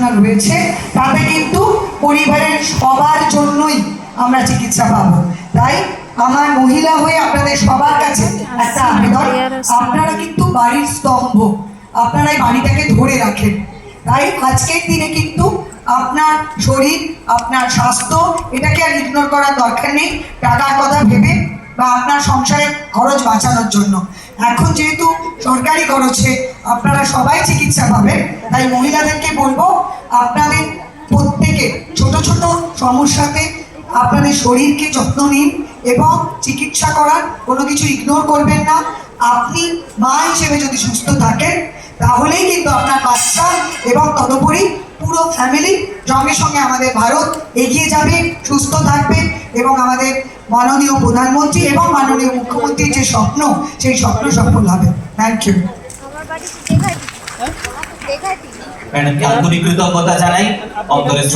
যোজনা রয়েছে, তাতে কিন্তু পরিবারের সবার জন্যই আমরা চিকিৎসা পাবো। তাই আমার মহিলা হয়ে আপনাদের সবার কাছে একটা আবেদন, আপনারা কিন্তু বাড়ির স্তম্ভ, আপনারা এই বাড়িটাকে ধরে রাখেন। তাই আজকের দিনে কিন্তু আপনার শরীর, আপনার স্বাস্থ্য, এটাকে আর ইগনোর করার দরকার নেই টাকার কথা ভেবে বা আপনার সংসারের খরচ বাঁচানোর জন্য। এখন যেহেতু সরকারি খরচে আপনারা সবাই চিকিৎসা পাবেন, তাই মহিলাদেরকে বলবো আপনাদের প্রত্যেকে ছোট ছোট সমস্যাতে আপনাদের শরীরকে যত্ন নিন এবং চিকিৎসা করার কোনো কিছু ইগনোর করবেন না। আপনি মা হিসেবে যদি সুস্থ থাকেন তাহলেই কিন্তু আপনার বাচ্চা এবং তদুপরি পুরো ফ্যামিলি সঙ্গে সঙ্গে আমাদের ভারত এগিয়ে যাবে, সুস্থ থাকবে এবং আমাদের মাননীয় প্রধানমন্ত্রী এবং মাননীয় মুখ্যমন্ত্রীর যে স্বপ্ন, সেই স্বপ্ন সফল হবে। Thank you. ম্যাডামকে আন্তরিক কৃতজ্ঞতা জানাই, অন্তরের